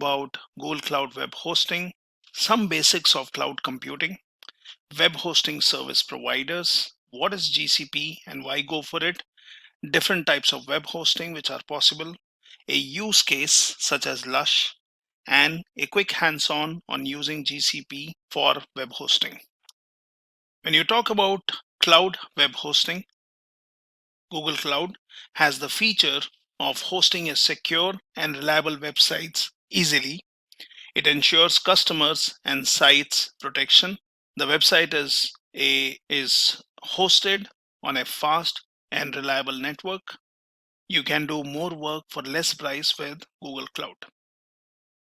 about Google Cloud Web Hosting, some basics of cloud computing, web hosting service providers, what is GCP and why go for it, different types of web hosting which are possible, a use case such as Lush, and a quick hands-on on using GCP for web hosting. When you talk about cloud web hosting, Google Cloud has the feature of hosting a secure and reliable websites easily. It ensures customers and sites protection. The website is hosted on a fast and reliable network. You can do more work for less price with Google Cloud.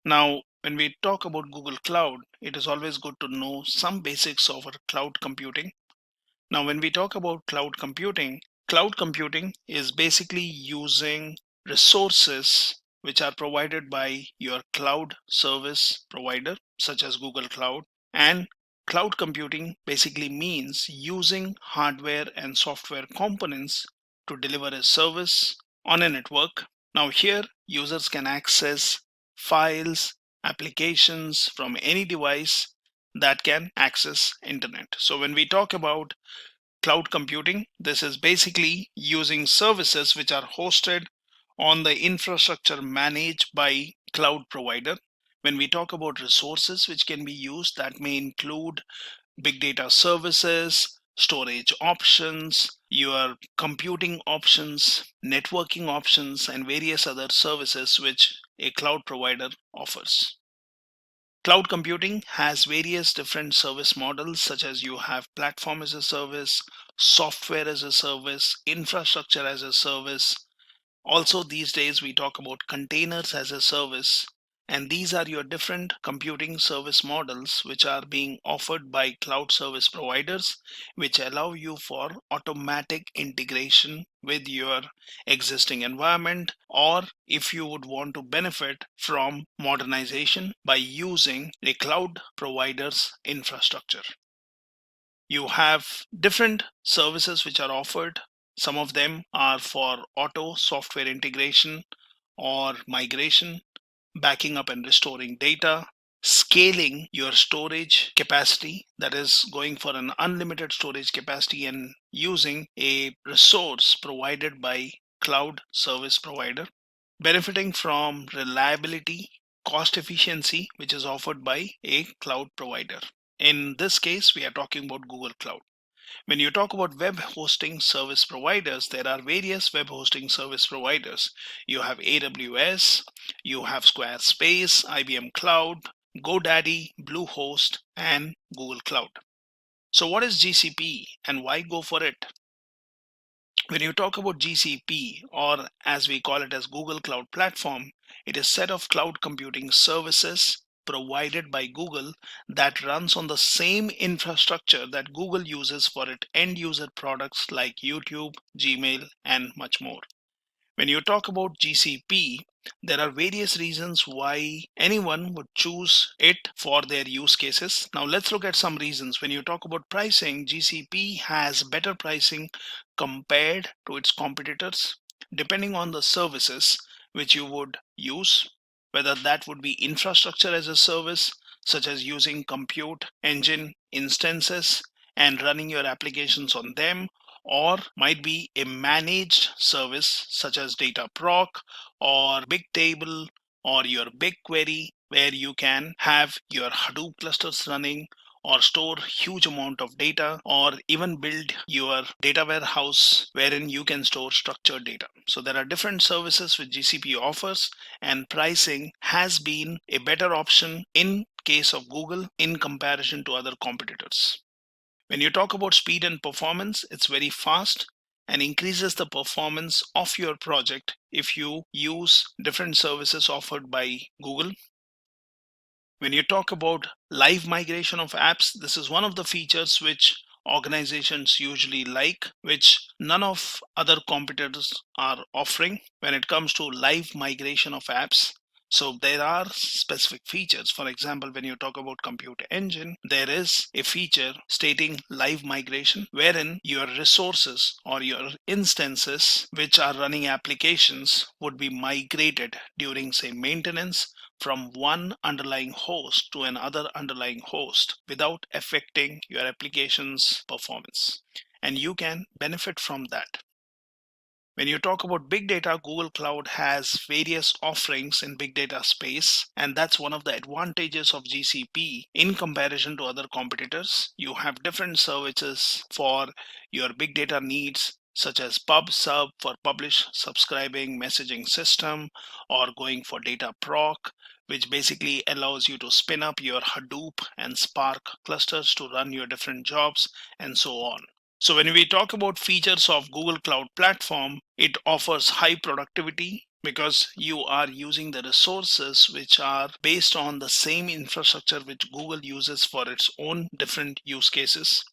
Now, when we talk about Google Cloud, it is always good to know some basics of our cloud computing. Now, when we talk about cloud computing is basically using resources which are provided by your cloud service provider, such as Google Cloud. And cloud computing basically means using hardware and software components to deliver a service on a network. Now, here users can access files, applications from any device that can access internet. So when we talk about cloud computing, this is basically using services which are hosted on the infrastructure managed by cloud provider. When we talk about resources which can be used, that may include big data services, storage options, your computing options, networking options, and various other services which a cloud provider offers. Cloud computing has various different service models, such as you have platform as a service, software as a service, infrastructure as a service. Also, these days we talk about containers as a service, and these are your different computing service models which are being offered by cloud service providers, which allow you for automatic integration with your existing environment, or if you would want to benefit from modernization by using a cloud provider's infrastructure. You have different services which are offered. Some of them are for auto software integration or migration, backing up and restoring data, scaling your storage capacity, that is going for an unlimited storage capacity and using a resource provided by cloud service provider, benefiting from reliability, cost efficiency, which is offered by a cloud provider. In this case, we are talking about Google Cloud. When you talk about web hosting service providers, there are various web hosting service providers. You have AWS, you have Squarespace, IBM Cloud, GoDaddy, Bluehost, and Google Cloud. So what is GCP and why go for it? When you talk about GCP, or as we call it as Google Cloud Platform, it is a set of cloud computing services provided by Google that runs on the same infrastructure that Google uses for its end user products like YouTube, Gmail, and much more. When you talk about GCP, there are various reasons why anyone would choose it for their use cases. Now let's look at some reasons. When you talk about pricing, GCP has better pricing compared to its competitors, depending on the services which you would use, whether that would be infrastructure as a service, such as using compute engine instances and running your applications on them, or might be a managed service such as Dataproc or Bigtable or your BigQuery, where you can have your Hadoop clusters running or store huge amount of data, or even build your data warehouse wherein you can store structured data. So there are different services which GCP offers, and pricing has been a better option in case of Google in comparison to other competitors. When you talk about speed and performance, it's very fast and increases the performance of your project if you use different services offered by Google. When you talk about live migration of apps, this is one of the features which organizations usually like, which none of other competitors are offering when it comes to live migration of apps. So there are specific features. For example, when you talk about compute engine, there is a feature stating live migration, wherein your resources or your instances which are running applications would be migrated during, say, maintenance from one underlying host to another underlying host without affecting your application's performance. And you can benefit from that. When you talk about big data, Google Cloud has various offerings in big data space, and that's one of the advantages of GCP in comparison to other competitors. You have different services for your big data needs, such as pub sub for publish, subscribing, messaging system, or going for data proc, which basically allows you to spin up your Hadoop and Spark clusters to run your different jobs, and so on. So when we talk about features of Google Cloud Platform, it offers high productivity because you are using the resources which are based on the same infrastructure which Google uses for its own different use cases.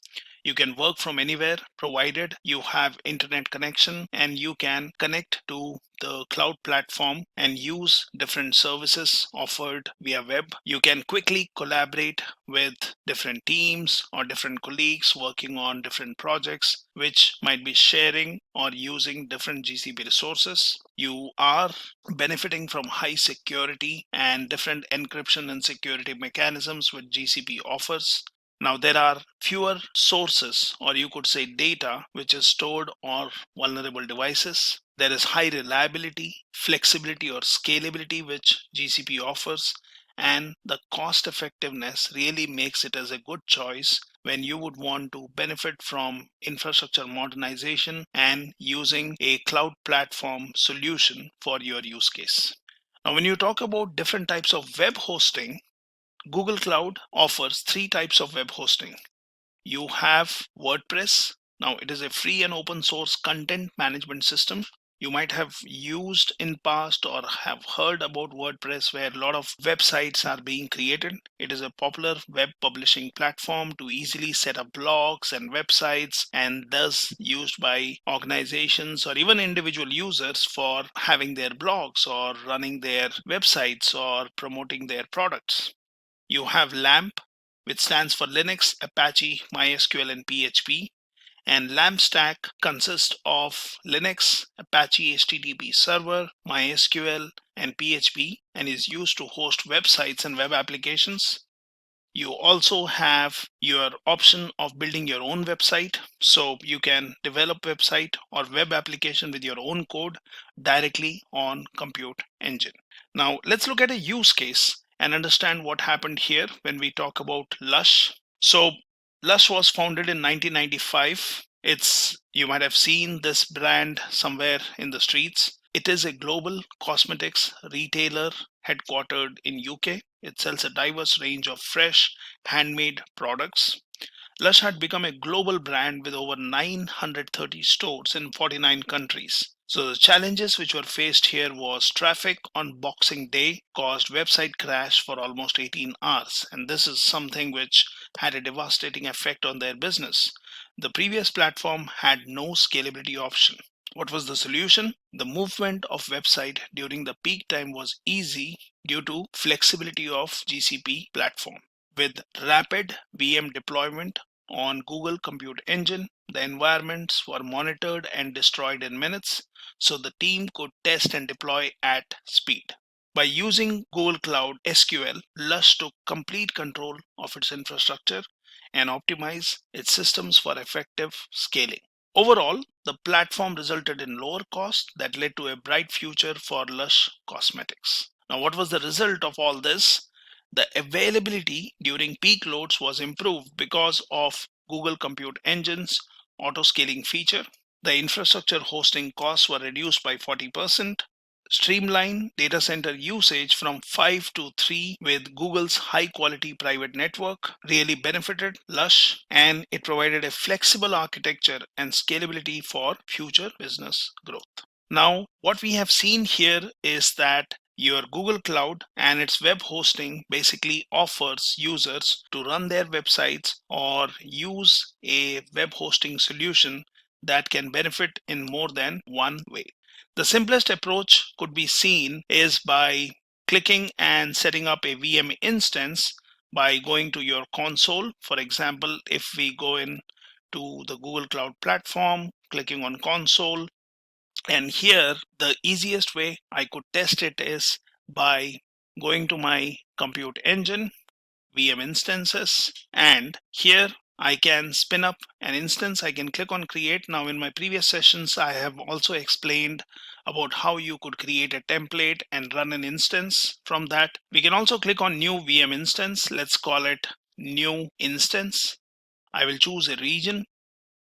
You can work from anywhere provided you have internet connection, and you can connect to the cloud platform and use different services offered via web. You can quickly collaborate with different teams or different colleagues working on different projects which might be sharing or using different GCP resources. You are benefiting from high security and different encryption and security mechanisms which GCP offers. Now, there are fewer sources, or you could say data, which is stored on vulnerable devices. There is high reliability, flexibility, or scalability, which GCP offers, and the cost effectiveness really makes it as a good choice when you would want to benefit from infrastructure modernization and using a cloud platform solution for your use case. Now, when you talk about different types of web hosting, Google Cloud offers three types of web hosting. You have WordPress. Now, it is a free and open source content management system. You might have used in past or have heard about WordPress, where a lot of websites are being created. It is a popular web publishing platform to easily set up blogs and websites, and thus used by organizations or even individual users for having their blogs or running their websites or promoting their products. You have LAMP, which stands for Linux, Apache, MySQL, and PHP. And LAMP stack consists of Linux, Apache HTTP server, MySQL, and PHP, and is used to host websites and web applications. You also have your option of building your own website, so you can develop website or web application with your own code directly on Compute Engine. Now let's look at a use case and understand what happened here when we talk about Lush. So Lush was founded in 1995. You might have seen this brand somewhere in the streets. It is a global cosmetics retailer headquartered in UK. It sells a diverse range of fresh, handmade products. Lush had become a global brand with over 930 stores in 49 countries. So the challenges which were faced here was traffic on Boxing Day caused website crash for almost 18 hours, and this is something which had a devastating effect on their business. The previous platform had no scalability option. What was the solution? The movement of website during the peak time was easy due to flexibility of GCP platform. With rapid VM deployment on Google Compute Engine, the environments were monitored and destroyed in minutes, so the team could test and deploy at speed. By using Google Cloud SQL, Lush took complete control of its infrastructure and optimized its systems for effective scaling. Overall, the platform resulted in lower costs that led to a bright future for Lush Cosmetics. Now, what was the result of all this? The availability during peak loads was improved because of Google Compute Engine's auto-scaling feature. The infrastructure hosting costs were reduced by 40%. Streamline data center usage from 5 to 3 with Google's high quality private network really benefited Lush, and it provided a flexible architecture and scalability for future business growth. Now, what we have seen here is that your Google Cloud and its web hosting basically offers users to run their websites or use a web hosting solution that can benefit in more than one way. The simplest approach could be seen is by clicking and setting up a VM instance by going to your console. For example, if we go in to the Google Cloud platform, clicking on console, and here the easiest way I could test it is by going to my compute engine, VM instances, and here I can spin up an instance. I can click on create. Now in my previous sessions, I have also explained about how you could create a template and run an instance from that. We can also click on new VM instance. Let's call it new instance. I will choose a region.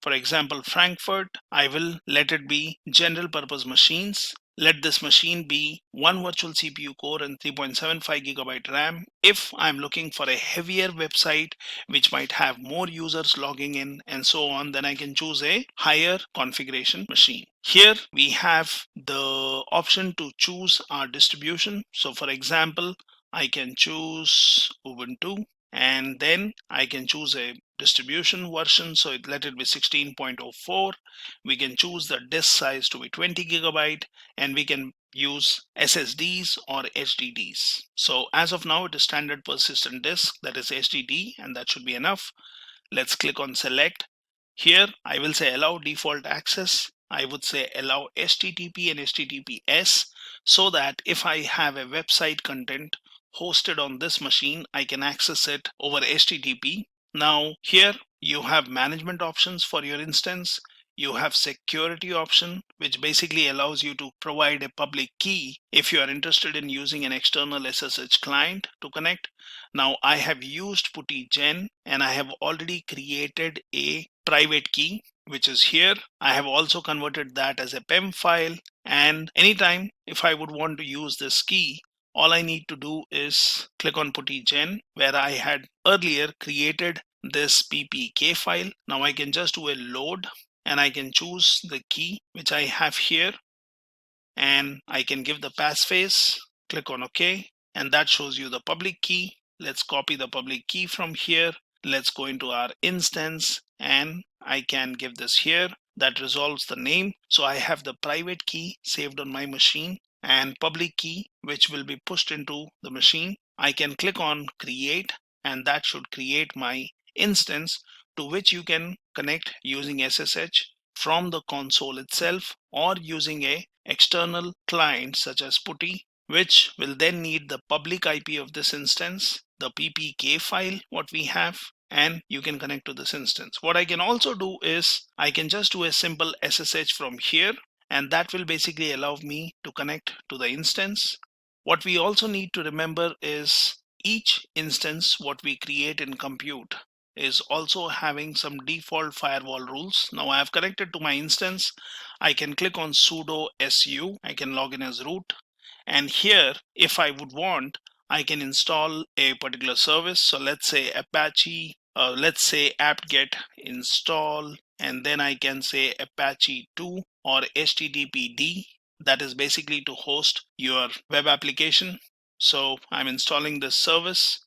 For example, Frankfurt. I will let it be general purpose machines. Let this machine be one virtual CPU core and 3.75 gigabyte RAM. If I'm looking for a heavier website which might have more users logging in and so on, then I can choose a higher configuration machine. Here we have the option to choose our distribution. So for example, I can choose Ubuntu, and then I can choose a distribution version, so let it be 16.04. We can choose the disk size to be 20 gigabyte, and we can use SSDs or HDDs. So as of now, it is standard persistent disk, that is HDD, and that should be enough. Let's click on select. Here I will say allow default access. I would say allow HTTP and HTTPS, so that if I have a website content hosted on this machine, I can access it over HTTP. Now here you have management options for your instance. You have security option, which basically allows you to provide a public key if you are interested in using an external SSH client to connect. Now I have used PuttyGen, and I have already created a private key, which is here. I have also converted that as a PEM file, and anytime if I would want to use this key, all I need to do is click on PuttyGen, where I had earlier created this ppk file. Now I can just do a load, and I can choose the key which I have here, and I can give the passphrase, click on OK, and that shows you the public key. Let's copy the public key from here. Let's go into our instance, and I can give this here. That resolves the name. So I have the private key saved on my machine and public key which will be pushed into the machine. I can click on create, and that should create my instance, to which you can connect using SSH from the console itself, or using a external client such as Putty, which will then need the public IP of this instance, the ppk file what we have, and you can connect to this instance. What I can also do is I can just do a simple SSH from here, and that will basically allow me to connect to the instance. What we also need to remember is each instance what we create in compute is also having some default firewall rules. Now I have connected to my instance. I can click on sudo su. I can log in as root. And here, if I would want, I can install a particular service. So let's say Apache, let's say apt-get install, and then I can say Apache 2 or HTTPD. That is basically to host your web application. So I'm installing this service,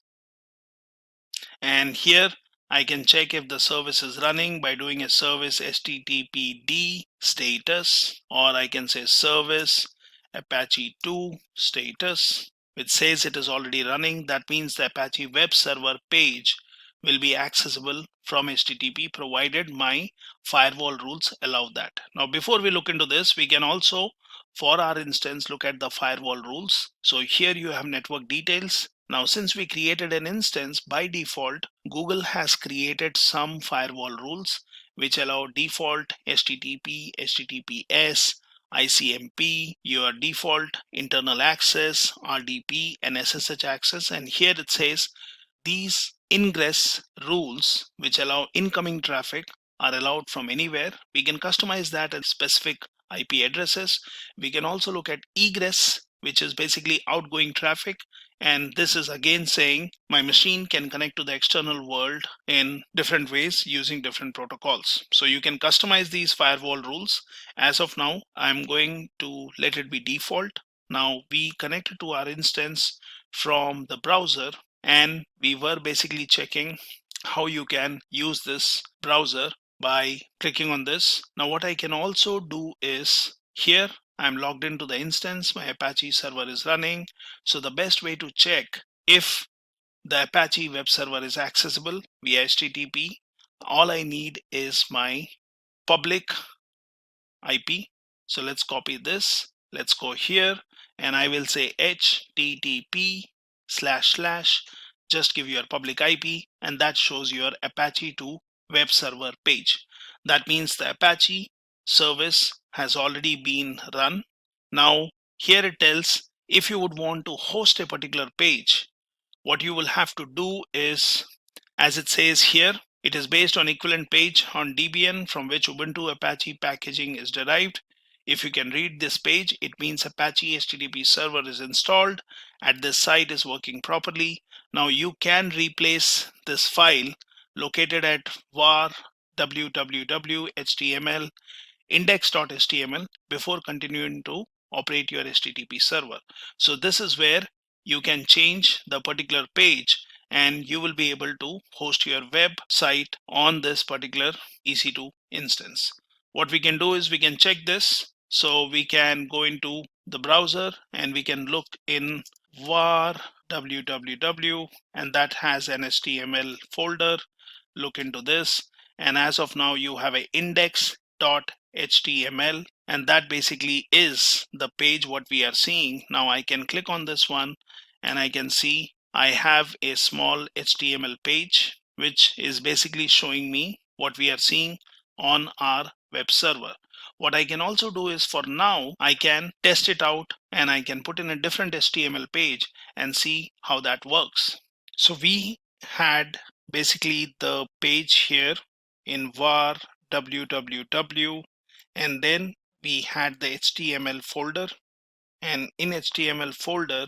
and here I can check if the service is running by doing a service httpd status, or I can say service Apache 2 status, which says it is already running. That means the Apache web server page will be accessible from HTTP, provided my firewall rules allow that. Now before we look into this, we can also, for our instance, look at the firewall rules. So here you have network details. Now since we created an instance, by default Google has created some firewall rules which allow default HTTP, HTTPS, ICMP, your default internal access, RDP, and SSH access. And here it says these ingress rules, which allow incoming traffic, are allowed from anywhere. We can customize that at specific IP addresses. We can also look at egress, which is basically outgoing traffic. And this is again saying my machine can connect to the external world in different ways using different protocols. So you can customize these firewall rules. As of now, I'm going to let it be default. Now we connected to our instance from the browser, and we were basically checking how you can use this browser by clicking on this. Now what I can also do is, here I'm logged into the instance, my Apache server is running. So the best way to check if the Apache web server is accessible via HTTP, all I need is my public IP. So let's copy this. Let's go here, and I will say http / just give your public IP, and that shows your Apache 2 web server page. That means the Apache service has already been run. Now here it tells if you would want to host a particular page, what you will have to do is, as it says here, it is based on equivalent page on Debian from which Ubuntu Apache packaging is derived. If you can read this page, it means Apache HTTP server is installed at this site, is working properly. Now you can replace this file located at var www.html index.html before continuing to operate your HTTP server. So this is where you can change the particular page and you will be able to host your website on this particular EC2 instance. What we can do is we can check this. So we can go into the browser and we can look in var www, and that has an HTML folder. Look into this, and as of now you have an index.html, and that basically is the page what we are seeing. Now I can click on this one and I can see I have a small HTML page which is basically showing me what we are seeing on our web server. What I can also do is, for now, I can test it out and I can put in a different HTML page and see how that works. So we had basically the page here in var www, and then we had the HTML folder, and in HTML folder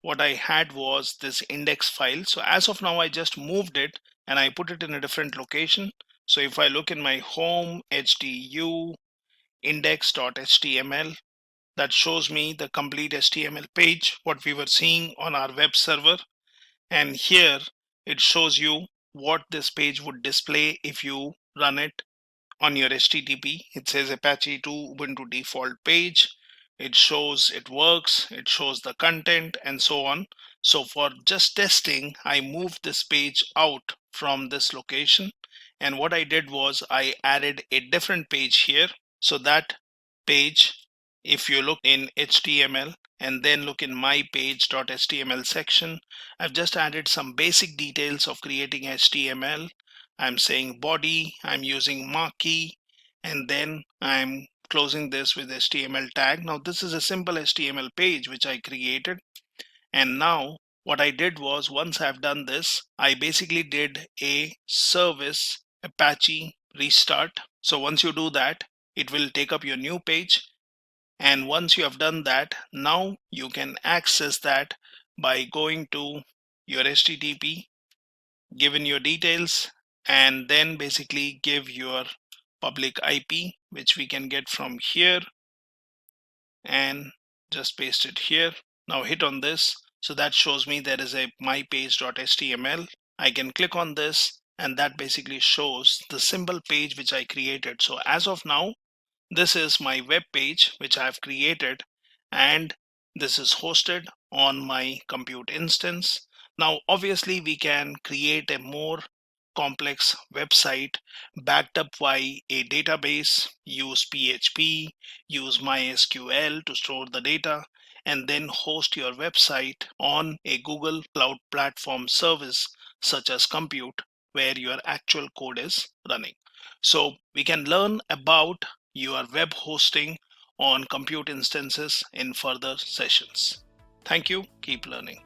what I had was this index file. So as of now I just moved it and I put it in a different location. So if I look in my home hdu index.html, that shows me the complete HTML page what we were seeing on our web server, and here it shows you what this page would display if you run it on your HTTP. It says Apache 2 Ubuntu default page. It shows it works, it shows the content, and so on. So for just testing, I moved this page out from this location, and what I did was I added a different page here. So that page, if you look in HTML and then look in my page.html section, I've just added some basic details of creating HTML. I'm saying body, I'm using marquee, and then I'm closing this with HTML tag. Now this is a simple HTML page which I created, and now what I did was, once I've done this, I basically did a service Apache restart. So once you do that, it will take up your new page, and once you have done that, now you can access that by going to your HTTP, given your details, and then basically give your public IP, which we can get from here, and just paste it here. Now hit on this. So that shows me there is a mypage.html. I can click on this and that basically shows the simple page which I created. So as of now, this is my web page which I have created, and this is hosted on my compute instance. Now obviously we can create a more complex website backed up by a database, use PHP, use MySQL to store the data, and then host your website on a Google Cloud Platform service such as Compute, where your actual code is running. So we can learn about your web hosting on compute instances in further sessions. Thank you. Keep learning.